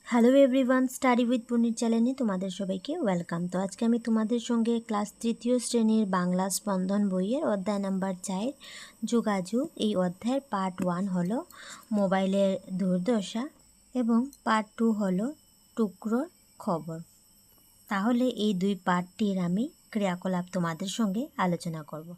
Hello everyone, study with পুনির চ্যানেলে তোমাদের সবাইকে ওয়েলকাম। তো আজকে আমি তোমাদের সঙ্গে ক্লাস 3য় শ্রেণীর বাংলা স্পন্দন বইয়ের অধ্যায় নাম্বার 4 যোগাযোগ এই অধ্যায়ের পার্ট 1 হলো মোবাইলের দুর্দশা এবং পার্ট 2 হলো টুকরোর খবর। তাহলে এই দুই পার্টটির আমি ক্রিয়াকলাপ তোমাদের সঙ্গে আলোচনা করব।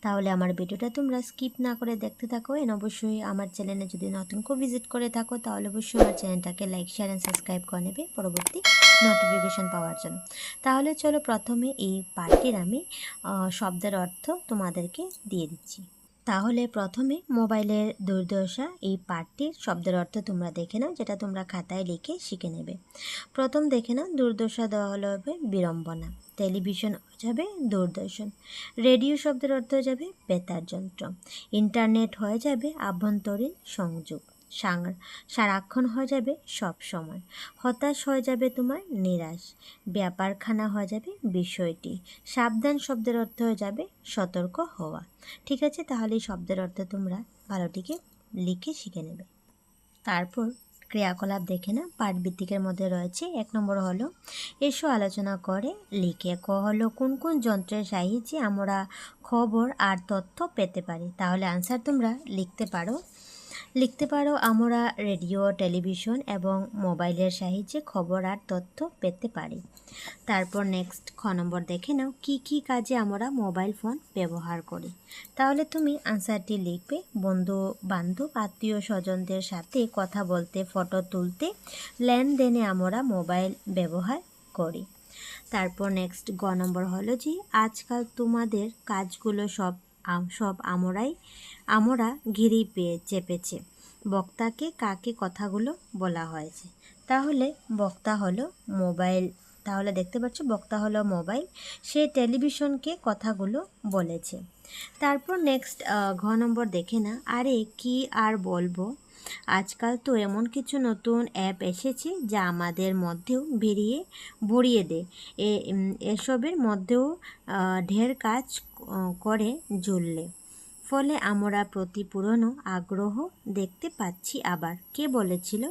তাহলে আমার ভিডিওটা তোমরা স্কিপ না করে দেখতে থাকো। অবশ্যই আমার চ্যানেলে যদি নতুন কেউ ভিজিট করে থাকো তাহলে অবশ্যই আমার চ্যানেলটাকে লাইক, শেয়ার অ্যান্ড সাবস্ক্রাইব করে নেবে পরবর্তী নোটিফিকেশন পাওয়ার জন্য। তাহলে চলো প্রথমে এই পার্টটির আমি শব্দের অর্থ তোমাদেরকে দিয়ে দিচ্ছি। তাহলে প্রথমে মোবাইলের দুর্দশা এই পাঠটির শব্দের অর্থ তোমরা দেখে নাও, যেটা তোমরা খাতায় লিখে শিখে নেবে। প্রথম দেখে নাও, দুর্দশা দেওয়া হলো হবে বিড়ম্বনা। টেলিভিশন হয়ে যাবে দূরদর্শন। রেডিও শব্দের অর্থ হয়ে যাবে বেতার যন্ত্র। ইন্টারনেট হয়ে যাবে আভ্যন্তরীণ সংযোগ। সারাক্ষণ হয়ে যাবে সব সময়। হতাশ হয়ে যাবে তোমার নিরাশ। ব্যাপারখানা হয়ে যাবে বিষয়টি। সাবধান শব্দের অর্থ হয়ে যাবে সতর্ক হওয়া। ঠিক আছে, তাহলে এই শব্দের অর্থ তোমরা ভালোটিকে লিখে শিখে নেবে। তারপর ক্রিয়াকলাপ দেখে না, পাঠভিত্তিকের মধ্যে রয়েছে 1 নম্বর হলো এসো আলোচনা করে লিখে। ক হলো কোন কোন যন্ত্রের সাহায্যে আমরা খবর আর তথ্য পেতে পারি। তাহলে আনসার তোমরা লিখতে পারো আমরা রেডিও, টেলিভিশন এবং মোবাইলের সাহায্যে খবর আর তথ্য পেতে পারি। তারপর নেক্সট খ নম্বর দেখে নাও, কি কি কাজে আমরা মোবাইল ফোন ব্যবহার করি। তাহলে তুমি আনসারটি লিখবে বন্ধু বান্ধব, আত্মীয় স্বজনদের সাথে কথা বলতে, ফটো তুলতে, লেনদেনে আমরা মোবাইল ব্যবহার করি। তারপর নেক্সট গ নম্বর হলো যে আজকাল তোমাদের কাজগুলো সব আমরা ঘিরে চেপেছে। বক্তাকে কাকে কথাগুলো বলা হয়েছে। তাহলে বক্তা হলো মোবাইল। তাহলে দেখতে পাচ্ছ বক্তা হলো মোবাইল, সে টেলিভিশনকে কথাগুলো বলেছে। তারপর নেক্সট ঘ নম্বর দেখে না, আরে কি আর বলবো, আজকাল তো এমন কিছু নতুন অ্যাপ এসেছে যা আমাদের মধ্যেও ভরিয়ে দেয়। এসবের মধ্যেও ঢের কাজ করে জুড়লে, ফলে আমরা প্রতি পুরনো আগ্রহ দেখতে পাচ্ছি। আবার কে বলেছিল,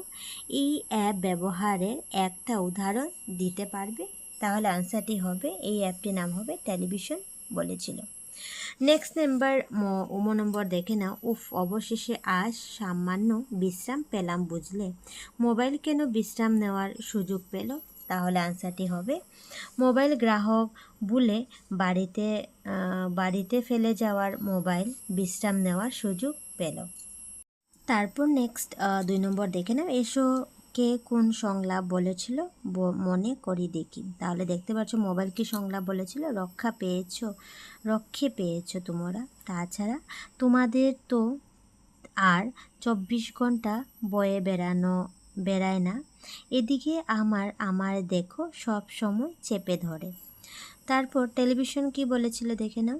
এই অ্যাপ ব্যবহারের একটা উদাহরণ দিতে পারবে। তাহলে আনসারটি হবে, এই অ্যাপটির নাম হবে টেলিভিশন বলেছিল। নেক্সট নম্বর দেখে নাও, অবশেষে আজ সামান্য বিশ্রাম পেলাম বুঝলে। মোবাইল কেন বিশ্রাম নেওয়ার সুযোগ পেল। তাহলে আনসারটি হবে মোবাইল গ্রাহক বলে বাড়িতে ফেলে যাওয়ার মোবাইল বিশ্রাম নেওয়ার সুযোগ পেল। তারপর নেক্সট 2 নম্বর দেখে নাও, এসো কে কোন সংলাপ বলেছিল মনে করি দেখি। তাহলে দেখতে পাচ্ছ মোবাইল কি সংলাপ বলেছিল, রক্ষে পেয়েছো তোমরা। তাছাড়া তোমাদের তো আর 24 ঘন্টা বয়ে বেড়ায় না, এদিকে আমার দেখো সব সময় চেপে ধরে। তারপর টেলিভিশন কি বলেছিল দেখে নাও,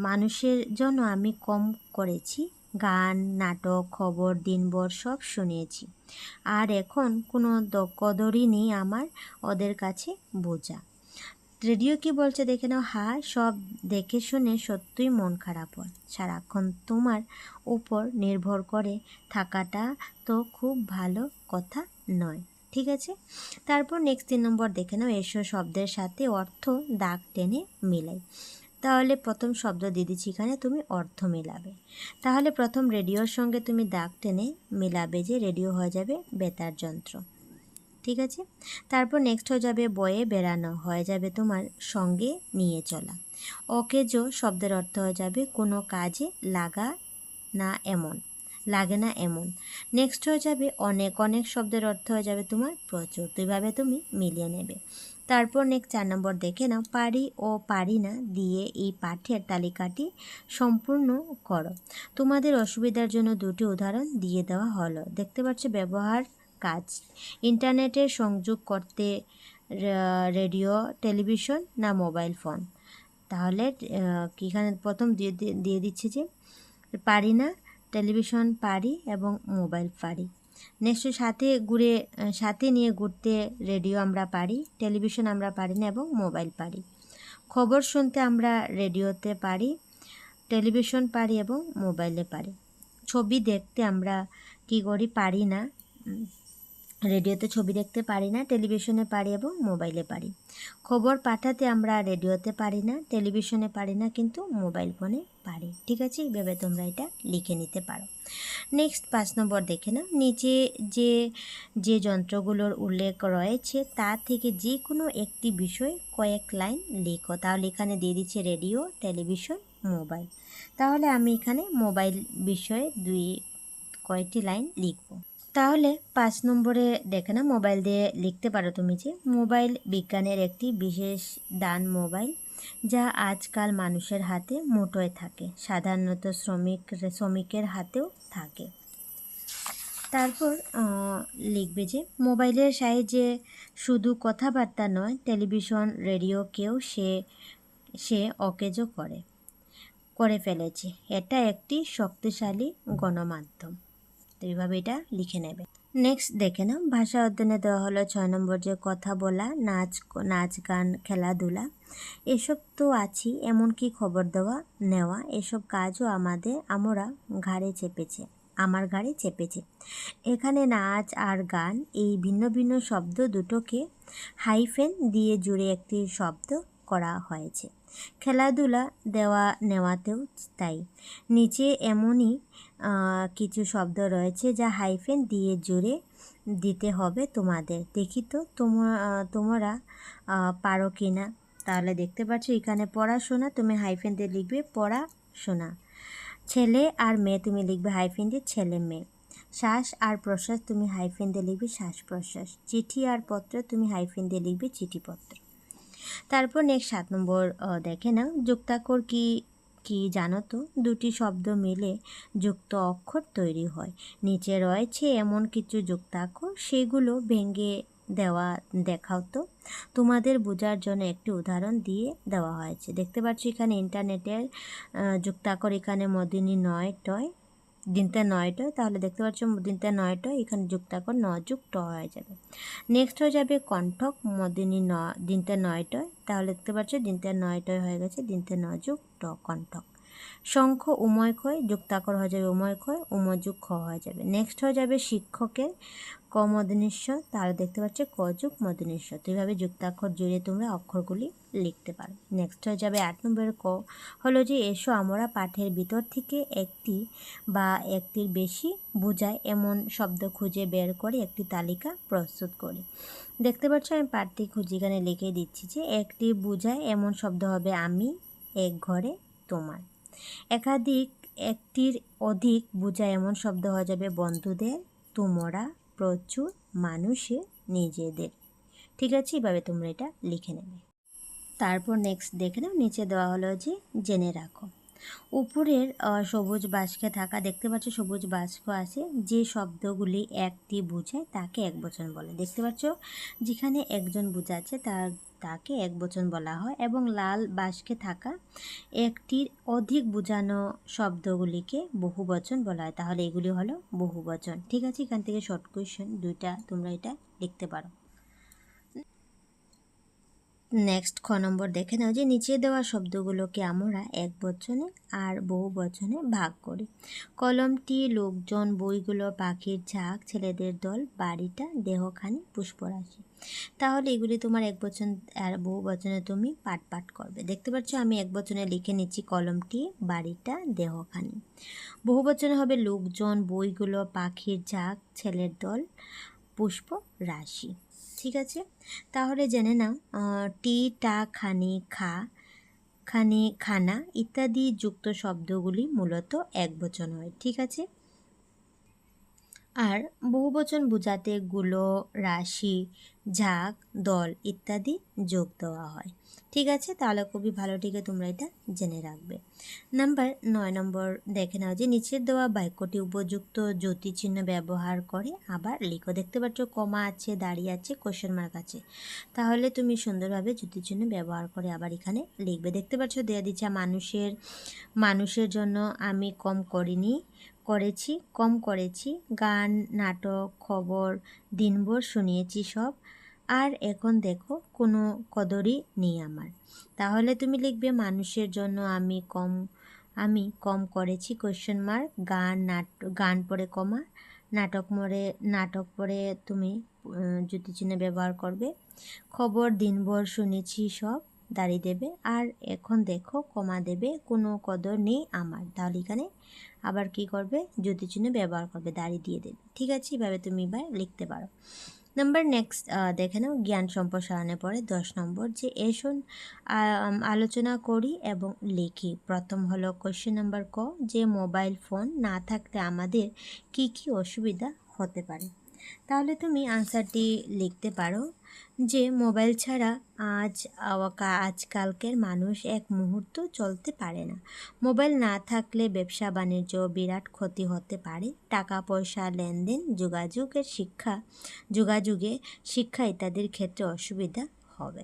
মানুষের জন্য আমি কম করেছি, গান, নাটক, খবর দিনভর সব শুনিয়েছি, আর এখন কোনো কদরই নেই আমার ওদের কাছে বোঝা। রেডিও কি বলছে দেখে নাও, হ্যাঁ সব দেখে শুনে সত্যিই মন খারাপ হয়, সারাক্ষণ তোমার উপর নির্ভর করে থাকাটা তো খুব ভালো কথা নয়। ঠিক আছে, তারপর নেক্সট 3 নম্বর দেখে নাও, এসো শব্দের সাথে অর্থ দাগ টেনে মিলাই। তাহলে প্রথম শব্দ দিয়ে দিচ্ছি, এখানে তুমি অর্থ মেলাবে। তাহলে প্রথম রেডিওর সঙ্গে তুমি দাগ টেনে মেলাবে যে রেডিও হয়ে যাবে বেতার যন্ত্র। ঠিক আছে, তারপর নেক্সট হয়ে যাবে বয়ে বেড়ানো, হয়ে যাবে তোমার সঙ্গে নিয়ে চলা। অকেজো শব্দের অর্থ হয়ে যাবে কোনো কাজে লাগে না এমন। নেক্সট হয়ে যাবে অনেক শব্দের অর্থ হয়ে যাবে তোমার প্রচুর। দুইভাবে তুমি মিলিয়ে নেবে। তারপর নেক্সট 4 নম্বর দেখে নাও, পারি ও পারি না দিয়ে এই পাঠের তালিকাটি সম্পূর্ণ করো। তোমাদের অসুবিধার জন্য 2টি উদাহরণ দিয়ে দেওয়া হলো। দেখতে পাচ্ছ ব্যবহার কাজ, ইন্টারনেটের সংযোগ করতে রেডিও, টেলিভিশন না মোবাইল ফোন। তাহলে এখানে প্রথম দিয়ে দিচ্ছি যে পারি না, টেলিভিশন পারি এবং মোবাইল পারি। নেক্সট সাথে নিয়ে ঘুরতে রেডিও আমরা পারি, টেলিভিশন আমরা পারি না এবং মোবাইল পারি। খবর শুনতে আমরা রেডিওতে পারি, টেলিভিশন পারি এবং মোবাইলে পারি। ছবি দেখতে আমরা কি করি, পারি না, রেডিওতে ছবি দেখতে পারি না, টেলিভিশনে পারি এবং মোবাইলে পারি। খবর পাঠাতে আমরা রেডিওতে পারি না, টেলিভিশনে পারি না, কিন্তু মোবাইল ফোনে পারি। ঠিক আছে, এইভাবে তোমরা এটা লিখে নিতে পারো। নেক্সট 5 নম্বর দেখে নাও। নিচে যে যে যন্ত্রগুলোর উল্লেখ রয়েছে তা থেকে যে কোনো একটি বিষয় কয়েক লাইন লেখো। তাহলে এখানে দিয়ে দিচ্ছে রেডিও, টেলিভিশন, মোবাইল। তাহলে আমি এখানে মোবাইল বিষয়ে কয়েকটি লাইন লিখব। তাহলে 5 নম্বরে দেখে না, মোবাইল দিয়ে লিখতে পারো তুমি যে মোবাইল বিজ্ঞানের একটি বিশেষ দান মোবাইল, যা আজকাল মানুষের হাতে মুঠোয় থাকে, সাধারণত শ্রমিকের হাতেও থাকে। তারপর লিখবে যে মোবাইলের সাহায্যে শুধু কথাবার্তা নয়, টেলিভিশন রেডিওকেও সে অকেজো করে ফেলেছে। এটা একটি শক্তিশালী গণমাধ্যম। তো এইভাবে এটা লিখে নেবে। নেক্সট দেখে নাও, ভাষা অধ্যয়নে দেওয়া হলো 6 নম্বর যে কথা বলা, নাচ গান, খেলাধুলা এসব তো আছেই, এমনকি খবর নেওয়া এসব কাজও আমরা আমার ঘাড়ে চেপেছে। এখানে নাচ আর গান এই ভিন্ন ভিন্ন শব্দ দুটোকে হাইফেন দিয়ে জুড়ে একটি শব্দ করা হয়েছে। খেলাধুলা নেওয়াতেও তাই। নিচে এমনই কিছু শব্দ রয়েছে যা হাইফেন দিয়ে জুড়ে দিতে হবে তোমাদের। দেখি তো তোমরা পারো কি না। তাহলে দেখতে পাচ্ছ এখানে পড়াশোনা তুমি হাইফেন দিয়ে লিখবে পড়াশোনা, ছেলে আর মেয়ে তুমি লিখবে হাইফেন দিয়ে ছেলে মেয়ে, শ্বাস আর প্রশ্বাস তুমি হাইফেন দিয়ে লিখবে শ্বাস প্রশ্বাস, চিঠি আর পত্র তুমি হাইফেন দিয়ে লিখবে চিঠিপত্র। তারপর নেক্সট 7 নম্বর দেখে নাও, যুক্তাক্ষর কি জানো তো? দুটি শব্দ মিলে যুক্ত অক্ষর তৈরি হয়। নিচে রয়েছে এমন কিছু যুক্তাক্ষর, সেগুলো ভেঙে দেখাও তো। তোমাদের বোঝার জন্য একটি উদাহরণ দিয়ে দেওয়া হয়েছে। দেখতে পাচ্ছ এখানে ইন্টারনেটের যুক্তাক্ষর, এখানে মদিনী 9 টয় দিনতে 9 টয়। তাহলে দেখতে পাচ্ছ দিনতে 9 টয়, এখানে যুক্তাক্ষর 9 যুগ ট হয়ে যাবে। নেক্সট হয়ে যাবে কণ্ঠক, মদিনী দিনতে 9 টয়। তাহলে দেখতে পাচ্ছ দিনতে 9 টয় হয়ে গেছে, দিনতে 9 যুগ ট কণ্ঠক। শঙ্খ উময়ক্ষয়, যুক্তাক্ষর হয়ে যাবে উময়ক্ষয়, উমযুগ খ হয়ে যাবে। নেক্সট হয়ে যাবে শিক্ষকের, ক মদিনীস্বর। তাহলে দেখতে পাচ্ছ ক যুগ মদিনীস্বর। তো এইভাবে যুক্তাক্ষর জুড়ে তোমরা অক্ষরগুলি লিখতে পারো। নেক্সট হয়ে যাবে 8 নম্বরের ক, হলো যে এসো আমরা পাঠের ভিতর থেকে একটি বা একটির বেশি বোঝায় এমন শব্দ খুঁজে বের করে একটি তালিকা প্রস্তুত করি। দেখতে পাচ্ছ আমি পাঠটি খুঁজে এখানে লিখে দিচ্ছি যে একটি বোঝায় এমন শব্দ হবে আমি, এক ঘরে, তোমার। একটির অধিক বোঝায় এমন শব্দ হয়ে যাবে বন্ধুদের, তোমরা, প্রচুর, মানুষের, নিজেদের। ঠিক আছে, এভাবে তোমরা এটা লিখে নেবে। তারপর নেক্সট দেখে নাও, নিচে দেওয়া হলো যে জেনে রাখো। উপরের সবুজ বাক্সে থাকা, দেখতে পাচ্ছ সবুজ বাক্স আছে, যে শব্দগুলি একটি বোঝায় তাকে একবচন বলে। দেখতে পাচ্ছ যেখানে একজন বোঝাচ্ছে তাকে একবচন বলা হয়, এবং লাল বাক্সে থাকা একটির অধিক বোঝানো শব্দগুলিকে বহুবচন বলা হয়। তাহলে এগুলি হলো বহুবচন। ঠিক আছে, এখান থেকে শর্ট কোয়েশ্চেন দুইটা তোমরা এটা লিখতে পারো। নেক্সট খ নম্বর দেখে নাও যে নিচে দেওয়া শব্দগুলোকে আমরা এক বচনে আর বহু বচনে ভাগ করি। কলমটি, লোকজন, বইগুলো, পাখির ঝাঁক, ছেলেদের দল, বাড়িটা, দেহখানি, পুষ্পরাশি। তাহলে এগুলি তোমার এক বচন আর বহু বচনে তুমি পাঠ করবে। দেখতে পাচ্ছ আমি এক বচনে লিখে নিচ্ছি কলমটি, বাড়িটা, দেহখানি। বহু বচনে হবে লোকজন, বইগুলো, পাখির ঝাঁক, ছেলের দল, পুষ্প রাশি। ঠিক আছে, তাহলে জেনে নাও টি, টা, খানি, খানা ইত্যাদি যুক্ত শব্দগুলি মূলত একবচন হয়। ঠিক আছে, আর বহুবচন বোঝাতে গুলো, রাশি, ঝাঁক, দল ইত্যাদি যোগ দেওয়া হয়। ঠিক আছে, তাহলে খুবই ভালোটিকে তোমরা এটা জেনে রাখবে। 9 নম্বর দেখে নাও যে নিচের দেওয়া বাক্যটি উপযুক্ত জ্যোতিচিহ্ন ব্যবহার করে আবার লিখো। দেখতে পাচ্ছ কমা আছে, দাঁড়িয়ে আছে, কোশ্চেন মার্ক আছে। তাহলে তুমি সুন্দরভাবে জ্যোতিচিহ্ন ব্যবহার করে আবার এখানে লিখবে। দেখতে পাচ্ছ দেয়া দিচ্ছে মানুষের জন্য আমি কম করেছি, গান, নাটক, খবর দিনভর শুনিয়েছি সব, আর এখন দেখো কোনো কদরই নেই আমার। তাহলে তুমি লিখবে মানুষের জন্য আমি কম করেছি, কোশ্চেন মার্ক, গান পরে কমা, নাটক পড়ে তুমি যুক্তিচিহ্ন ব্যবহার করবে। খবর দিনভর শুনেছি সব, দাড়ি দেবে। আর এখন দেখো কমা দেবে, কোনো কদর নেই আমার। তাহলে এখানে আবার কি করবে, যুক্তিচিহ্ন ব্যবহার করবে, দাড়ি দিয়ে দেবে। ঠিক আছে, এভাবে তুমি এবার লিখতে পারো। নেক্সট দেখে নাও জ্ঞান সম্প্রসারণে পড়ে 10 নম্বর, যে এসন আলোচনা করি এবং লিখি। প্রথম হলো কোশ্চেন নাম্বার ক, যে মোবাইল ফোন না থাকলে আমাদের কি কি অসুবিধা হতে পারে। তাহলে তুমি আনসারটি লিখতে পারো যে মোবাইল ছাড়া আজকালকের মানুষ এক মুহূর্ত চলতে পারে না। মোবাইল না থাকলে ব্যবসা বাণিজ্য বিরাট ক্ষতি হতে পারে। টাকা পয়সা লেনদেন, যোগাযোগে শিক্ষা ইত্যাদির ক্ষেত্রে অসুবিধা হবে।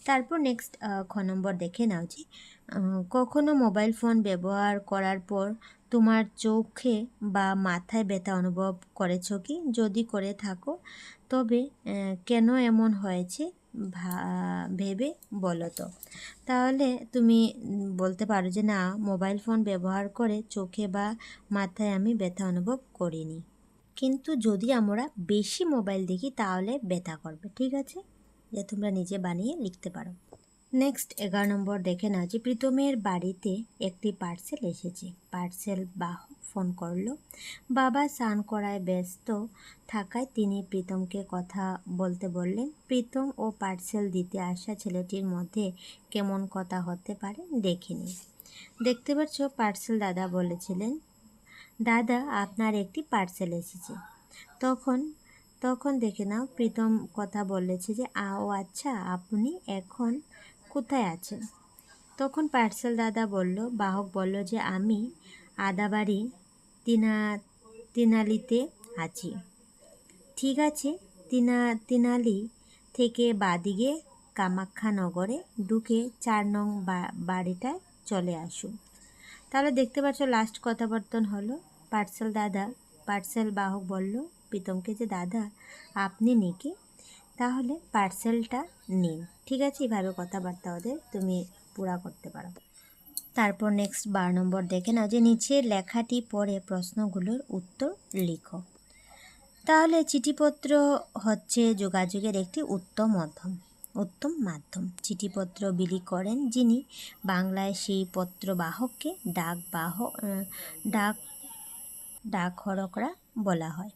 তারপর নেক্সট খ নম্বর দেখে নাও, যে কখনো মোবাইল ফোন ব্যবহার করার পর তোমার চোখে বা মাথায় ব্যথা অনুভব করেছো কি? যদি করে থাকো তবে কেন এমন হয়েছে ভেবে বলো তো। তাহলে তুমি বলতে পারো যে না, মোবাইল ফোন ব্যবহার করে চোখে বা মাথায় আমি ব্যথা অনুভব করিনি, কিন্তু যদি আমরা বেশি মোবাইল দেখি তাহলে ব্যথা করবে। ঠিক আছে, যে তোমরা নিজে বানিয়ে লিখতে পারো। নেক্সট 11 নম্বর দেখে নাও, যে প্রীতমের বাড়িতে একটি পার্সেল এসেছে। পার্সেল বাহক ফোন করলো। বাবা স্নান করায় ব্যস্ত থাকায় তিনি প্রীতমকে কথা বলতে বললেন। প্রীতম ও পার্সেল দিতে আসা ছেলেটির মধ্যে কেমন কথা হতে পারে দেখে নিই। দেখতে পাচ্ছ, পার্সেল দাদা বলেছিলেন, দাদা আপনার একটি পার্সেল এসেছে। তখন দেখে নাও, প্রীতম কথা বলেছে যে ও আচ্ছা, আপনি এখন কোথায় আছেন? তখন পার্সেল দাদা বাহক বলল যে আমি আদাবাড়ি তিনালিতে আছি। ঠিক আছে, তিনালি থেকে বাদিকে কামাখ্যানগরে ঢুকে 4 নং বাড়িটায় চলে আসুন। তাহলে দেখতে পাচ্ছ লাস্ট কথাবর্তন হলো পার্সেল বাহক বলল প্রীতমকে যে দাদা আপনি নাকি, তাহলে পার্সেলটা নিন। ঠিক আছে, এভাবে কথাবার্তা ওদের তুমি পুরা করতে পারো। তারপর নেক্সট 12 নম্বর দেখে নাও, যে নিচের লেখাটি পড়ে প্রশ্নগুলোর উত্তর লিখো। তাহলে চিঠিপত্র হচ্ছে যোগাযোগের একটি উত্তম মাধ্যম। চিঠিপত্র বিলি করেন যিনি। বাংলায় সেই পত্রবাহককে ডাকহরকরা বলা হয়।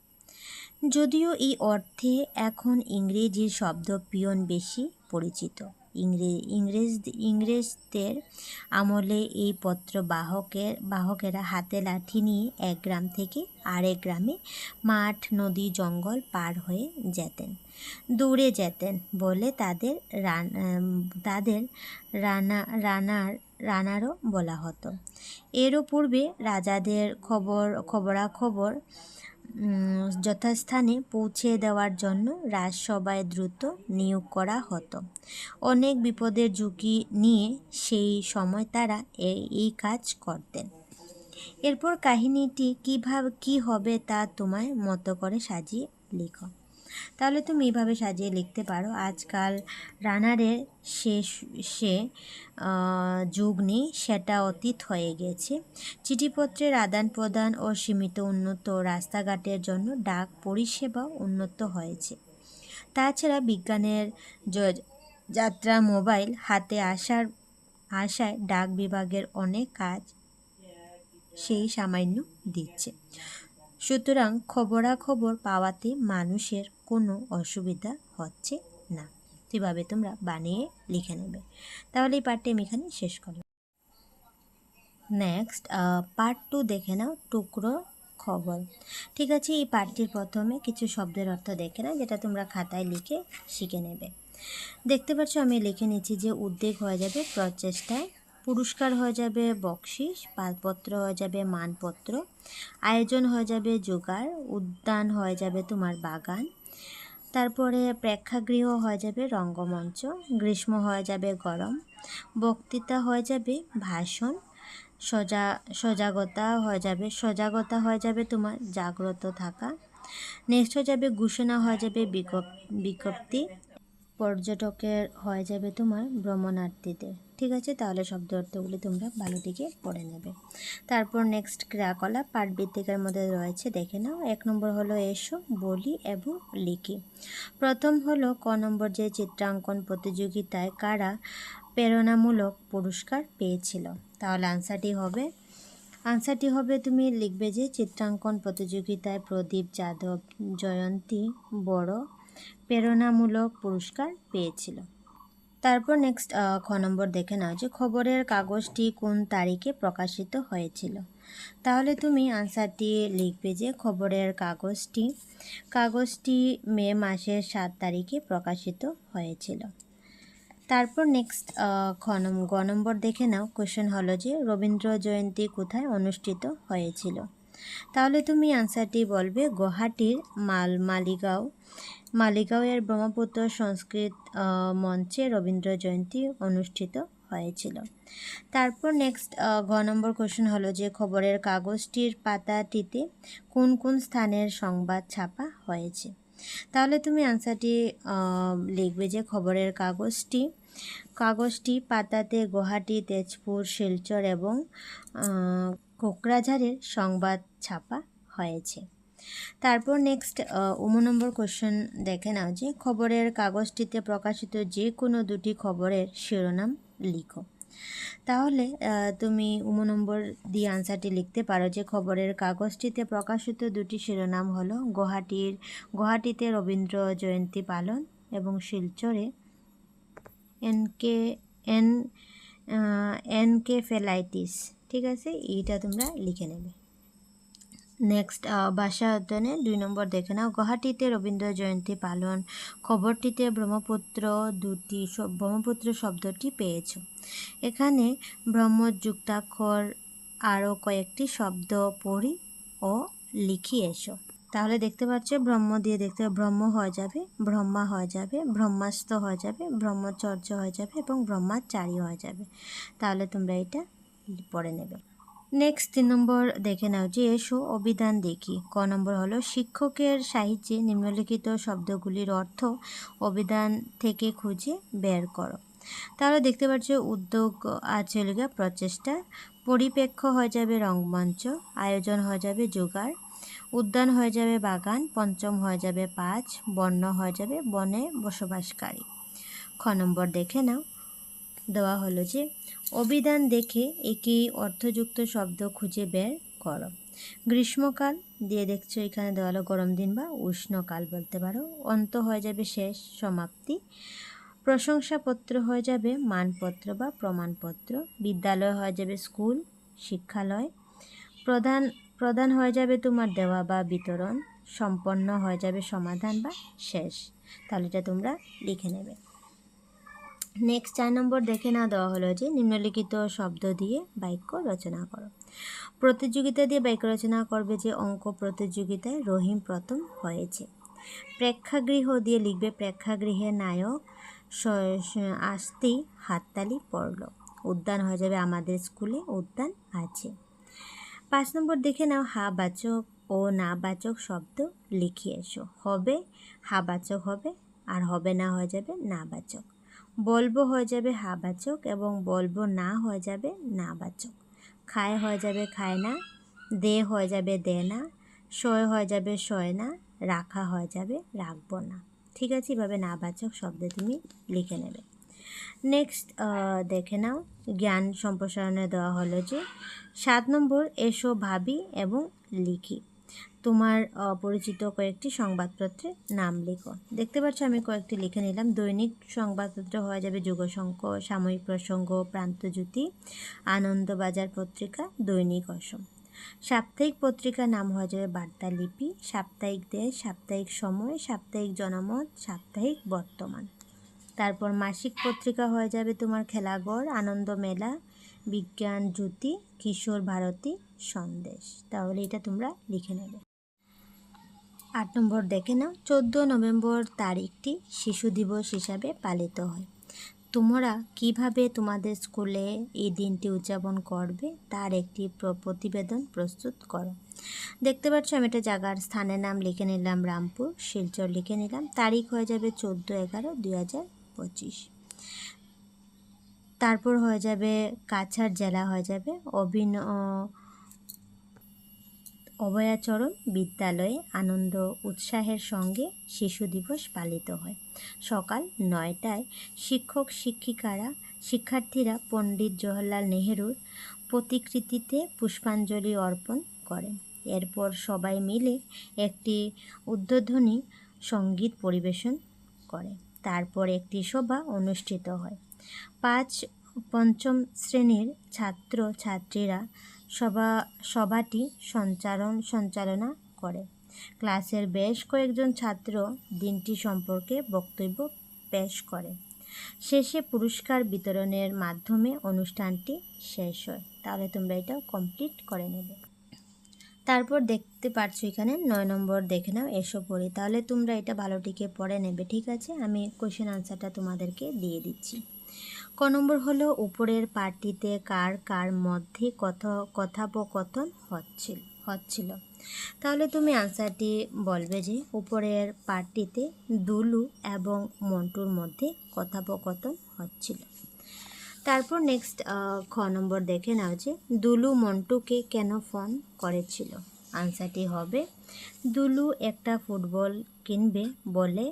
যদিও এই অর্থে এখন ইংরেজির শব্দ পিয়ন বেশি পরিচিত। ইংরেজদের আমলে এই বাহকেরা হাতে লাঠি নিয়ে এক গ্রাম থেকে আরেক গ্রামে মাঠ নদী জঙ্গল পার হয়ে দৌড়ে যেতেন বলে তাদের রানারও বলা হতো। এরও পূর্বে রাজাদের খবরাখবর যথাস্থানে পৌঁছে দেওয়ার জন্য রাজসভায় দ্রুত নিয়োগ করা হতো। অনেক বিপদের ঝুঁকি নিয়ে সেই সময় তারা এই কাজ করতেন। এরপর কাহিনীটি কি হবে তা তোমার মতো করে সাজিয়ে লিখো। তাহলে তুমি এইভাবে সাজিয়ে লিখতে পারো। আজকাল রানারের সে যুগ নেই, সেটা অতীত হয়ে গেছে। চিঠিপত্রের আদান প্রদান ও সীমিত উন্নত রাস্তাঘাটের জন্য ডাক পরিষেবাও উন্নত হয়েছে। তাছাড়া বিজ্ঞানের যাত্রা মোবাইল হাতে আসায় ডাক বিভাগের অনেক কাজ সেই সামান্য দিচ্ছে। সুতরাং খবরাখবর পাওয়াতে মানুষের কোনো অসুবিধা হচ্ছে না। এভাবে তোমরা বানিয়ে লিখে নেবে। তাহলে এই পার্টটি আমি এখানে শেষ করলাম। নেক্সট পার্ট 2 দেখে নাও, টুকরো খবর। ঠিক আছে, এই পার্টটির প্রথমে কিছু শব্দের অর্থ দেখে নাও, যেটা তোমরা খাতায় লিখে শিখে নেবে। দেখতে পাচ্ছ আমি লিখে নিচ্ছি যে উদ্বেগ হয়ে যাবে প্রচেষ্টায়, পুরস্কার হয়ে যাবে বকশিস, পালপত্র হয়ে যাবে মানপত্র, আয়োজন হয়ে যাবে জোগাড়, উদ্যান হয়ে যাবে তোমার বাগান, তারপরে প্রেক্ষাগৃহ হয়ে যাবে রঙ্গমঞ্চ, গ্রীষ্ম হয়ে যাবে গরম, বক্তৃতা হয়ে যাবে ভাষণ, সজাগতা হয়ে যাবে তোমার জাগ্রত থাকা, নেক্সট হয়ে যাবে ঘোষণা হয়ে যাবে বিজ্ঞপ্তি, পর্যটকের হয়ে যাবে তোমার ভ্রমণার্থীদের। ঠিক আছে, তাহলে শব্দ অর্থগুলি তোমরা ভালো দিকে পড়ে নেবে। তারপর নেক্সট ক্রিয়াকলাপ পাঠভিত্তিকের মধ্যে রয়েছে, দেখে নাও। 1 নম্বর হলো এসো, বলি এবং লিখি। প্রথম হলো ক নম্বর, যে চিত্রাঙ্কন প্রতিযোগিতায় কারা প্রেরণামূলক পুরস্কার পেয়েছিল। তাহলে আনসারটি হবে তুমি লিখবে যে চিত্রাঙ্কন প্রতিযোগিতায় প্রদীপ যাদব, জয়ন্তী বড় প্রেরণামূলক পুরস্কার পেয়েছিল। তারপর নেক্সট খ নম্বর দেখে নাও যে খবরের কাগজটি কোন তারিখে প্রকাশিত হয়েছিল। তাহলে তুমি আনসারটি লিখবে যে খবরের কাগজটি মে মাসের 7 তারিখে প্রকাশিত হয়েছিল। তারপর নেক্সট গ নম্বর দেখে নাও। কোশ্চেন হলো যে রবীন্দ্র জয়ন্তী কোথায় অনুষ্ঠিত হয়েছিল। তাহলে তুমি আনসারটি বলবে গুয়াহাটির মালিগাঁওয়ের ব্রহ্মপুত্র সংস্কৃত মঞ্চে রবীন্দ্র জয়ন্তী অনুষ্ঠিত হয়েছিল। তারপর নেক্সট ঘ নম্বর কোশ্চেন হলো যে খবরের কাগজটির পাতাটিতে কোন কোন স্থানের সংবাদ ছাপা হয়েছে। তাহলে তুমি আনসারটি লিখবে যে খবরের কাগজটি পাতাতে গুয়াহাটি, তেজপুর, শিলচর এবং কোকরাঝাড়ের সংবাদ ছাপা হয়েছে। তারপর নেক্সট নম্বর কোশ্চেন দেখে নাও যে খবরের কাগজটিতে প্রকাশিত যে কোনো দুটি খবরের শিরোনাম লিখো। তাহলে তুমি নম্বর দিয়ে আনসারটি লিখতে পারো যে খবরের কাগজটিতে প্রকাশিত দুটি শিরোনাম হলো গুয়াহাটিতে রবীন্দ্র জয়ন্তী পালন এবং শিলচরে এনকেফেলাইটিস। ঠিক আছে, এইটা তোমরা লিখে নেবে। নেক্সট ভাষা অধ্যয়নে 2 নম্বর দেখে নাও। গুয়াহাটিতে রবীন্দ্র জয়ন্তী পালন খবরটিতে ব্রহ্মপুত্র শব্দটি পেয়েছ। এখানে ব্রহ্ম যুক্তাক্ষর আরও কয়েকটি শব্দ পড়ি ও লিখি এসো। তাহলে দেখতে পাচ্ছ ব্রহ্ম দিয়ে ব্রহ্ম হয়ে যাবে, ব্রহ্মা হয়ে যাবে, ব্রহ্মাস্ত হয়ে যাবে, ব্রহ্মচর্য হয়ে যাবে এবং ব্রহ্মাচারী হয়ে যাবে। তাহলে তোমরা এটা পড়ে নেবে। নেক্সট 3 নম্বর দেখে নাও যে এসো অভিধান দেখি। ক নম্বর হলো শিক্ষকের সাহিত্যে নিম্নলিখিত শব্দগুলির অর্থ অভিধান থেকে খুঁজে বের করো। তাহলে দেখতে পাচ্ছ উদ্যোগ আছে প্রচেষ্টা, পরিপ্রেক্ষ হয়ে যাবে রঙ্গমঞ্চ, আয়োজন হয়ে যাবে জোগাড়, উদ্যান হয়ে যাবে বাগান, পঞ্চম হয়ে যাবে 5, বন্য হয়ে যাবে বনে বসবাসকারী। খ নম্বর দেখে নাও, দেওয়া হলো যে অভিধান দেখে একই অর্থযুক্ত শব্দ খুঁজে বের করো। গ্রীষ্মকাল দিয়ে দেখছো এখানে দেওয়া হলো গরম দিন বা উষ্ণকাল বলতে পারো। অন্ত হয়ে যাবে শেষ, সমাপ্তি। প্রশংসাপত্র হয়ে যাবে মানপত্র বা প্রমাণপত্র। বিদ্যালয় হয়ে যাবে স্কুল, শিক্ষালয়। প্রধান হয়ে যাবে তোমার দেওয়া বা বিতরণ। সম্পন্ন হয়ে যাবে সমাধান বা শেষ। তাহলে এটা তোমরা লিখে নেবে। নেক্সট 4 নম্বর দেখে না, দেওয়া হলো যে নিম্নলিখিত শব্দ দিয়ে বাক্য রচনা করো। প্রতিযোগিতা দিয়ে বাক্য রচনা করবে যে অঙ্ক প্রতিযোগিতায় রহিম প্রথম হয়েছে। প্রেক্ষাগৃহ দিয়ে লিখবে প্রেক্ষাগৃহের নায়ক আসতেই হাততালি পড়ল। উদ্যান হয়ে যাবে আমাদের স্কুলে উদ্যান আছে। 5 নম্বর দেখে নাও হাবাচক ও নাবাচক শব্দ লিখিয়ে এসো। হবে হাবাচক হবে, আর হবে না হয়ে যাবে নাবাচক। বলবো হয়ে যাবে হাবাচক এবং বলবো না হয়ে যাবে নাবাচক। খায় হয়ে যাবে খায় না, দে হয়ে যাবে দে না, শয় হয়ে যাবে শয় না, রাখা হয়ে যাবে রাখবো না। ঠিক আছে, এভাবে নাবাচক শব্দ তুমি লিখে নেবে। নেক্সট দেখে নাও জ্ঞান সম্প্রসারণে দেওয়া হলো যে 7 নম্বর এসো ভাবি এবং লিখি। তোমার পরিচিত কয়েকটি সংবাদপত্রের নাম লিখো। দেখতে পাচ্ছ আমি কয়েকটি লিখে নিলাম। দৈনিক সংবাদপত্র হয়ে যাবে যুগশঙ্খ, সাময়িক প্রসঙ্গ, প্রান্তজ্যোতি, আনন্দবাজার পত্রিকা, দৈনিক অসম। সাপ্তাহিক পত্রিকার নাম হয়ে যাবে বার্তালিপি, সাপ্তাহিক দেশ, সাপ্তাহিক সময়, সাপ্তাহিক জনমত, সাপ্তাহিক বর্তমান। তারপর মাসিক পত্রিকা হয়ে যাবে তোমার খেলাঘর, আনন্দ মেলা, বিজ্ঞান জ্যোতি, কিশোর ভারতী, সন্দেশ। তাহলে এটা তোমরা লিখে নেবে। 8 নম্বর দেখে নাও 14 নভেম্বর তারিখটি শিশু দিবস হিসাবে পালিত হয়। তোমরা কিভাবে তোমাদের স্কুলে এই দিনটি উদযাপন করবে তার একটি প্রতিবেদন প্রস্তুত করো। দেখতে পাচ্ছ আমি একটা জায়গার স্থানের নাম লিখে নিলাম রামপুর, শিলচর লিখে নিলাম। তারিখ হয়ে যাবে 14/11/2025। তারপর হয়ে যাবে কাছাড় জেলা হয়ে যাবে অভয়াচরণ বিদ্যালয়ে আনন্দ উৎসাহের সঙ্গে শিশু দিবস পালিত হয়। সকাল 9টায় শিক্ষার্থীরা পণ্ডিত জওহরলাল নেহেরুর প্রতিকৃতিতে পুষ্পাঞ্জলি অর্পণ করেন। এরপর সবাই মিলে একটি উদ্বোধনী সঙ্গীত পরিবেশন করে। তারপর একটি সভা অনুষ্ঠিত হয়। পঞ্চম শ্রেণীর ছাত্রছাত্রীরা সভাটি সঞ্চালনা করে। ক্লাসের বেশ কয়েকজন ছাত্র দিনটি সম্পর্কে বক্তব্য পেশ করে। শেষে পুরস্কার বিতরণের মাধ্যমে অনুষ্ঠানটি শেষ হয়। তাহলে তোমরা এটা কমপ্লিট করে নেবে। তারপর দেখতে পাচ্ছ এখানে 9 নম্বর দেখে নাও, এসো পড়ি। তাহলে তোমরা এটা ভালোটিকে পড়ে নেবে, ঠিক আছে? আমি কোশ্চেন আনসারটা তোমাদেরকে দিয়ে দিচ্ছি। ক নম্বর হলো উপরের পাঠটিতে কার কার মধ্যে কথোপকথন হচ্ছিল। তাহলে তুমি আনসারটি বলবে যে উপরের পাঠটিতে দুলু এবং মন্টুর মধ্যে কথোপকথন হচ্ছিল। তারপর নেক্সট খ নম্বর দেখে নাও যে দুলু মন্টুকে কেন ফোন করেছিল। আনসারটি হবে দুলু একটা ফুটবল কিনবে বলে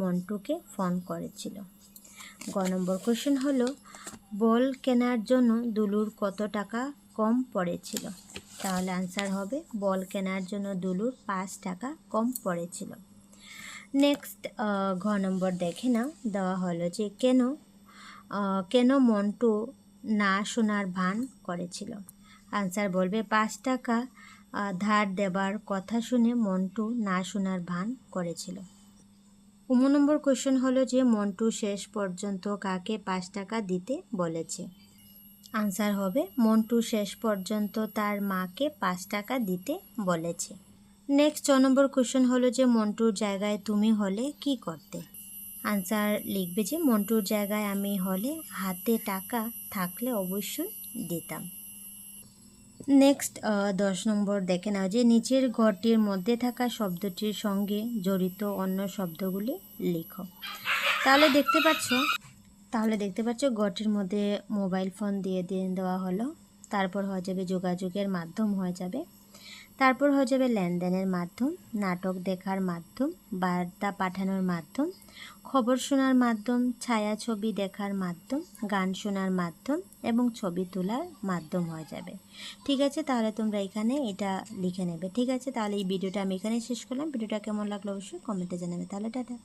মন্টুকে ফোন করেছিল। গ নম্বর কোশ্চেন হলো বল কেনার জন্য দুলুর কত টাকা কম পড়েছিল। তাহলে আনসার হবে বল কেনার জন্য দুলুর 5 টাকা কম পড়েছিল। নেক্সট ঘ নম্বর দেখে নাও, দেওয়া হলো যে কেন মন্টু না শোনার ভান করেছিল। আনসার বলবে 5 টাকা ধার দেবার কথা শুনে মন্টু না শোনার ভান করেছিল। 9 নম্বর কোশ্চেন হলো যে মন্টু শেষ পর্যন্ত কাকে 5 টাকা দিতে বলেছে। আনসার হবে মন্টু শেষ পর্যন্ত তার মাকে 5 টাকা দিতে বলেছে। নেক্সট 6 নম্বর কোশ্চেন হলো যে মন্টুর জায়গায় তুমি হলে কি করতে। আনসার লিখবে যে মন্টুর জায়গায় আমি হলে হাতে টাকা থাকলে অবশ্যই দিতাম। নেক্সট 10 নম্বর দেখে নাও যে নিচের ঘরটির মধ্যে থাকা শব্দটির সঙ্গে জড়িত অন্য শব্দগুলি লিখো। তাহলে দেখতে পাচ্ছ ঘরটির মধ্যে মোবাইল ফোন দিয়ে দেওয়া হলো। তারপর হয়ে যাবে যোগাযোগের মাধ্যম হয়ে যাবে। তারপর হয়ে যাবে লেনদেনের মাধ্যম, নাটক দেখার মাধ্যম, বার্তা পাঠানোর মাধ্যম, খবর শোনার মাধ্যম, ছায়াছবি দেখার মাধ্যম, গান শোনার মাধ্যম এবং ছবি তোলার মাধ্যম হয়ে যাবে। ঠিক আছে, তাহলে তোমরা এখানে এটা লিখে নেবে। ঠিক আছে, তাহলে এই ভিডিওটা আমি এখানে শেষ করলাম। ভিডিওটা কেমন লাগলো অবশ্যই কমেন্টে জানাবে। তাহলে টাটা।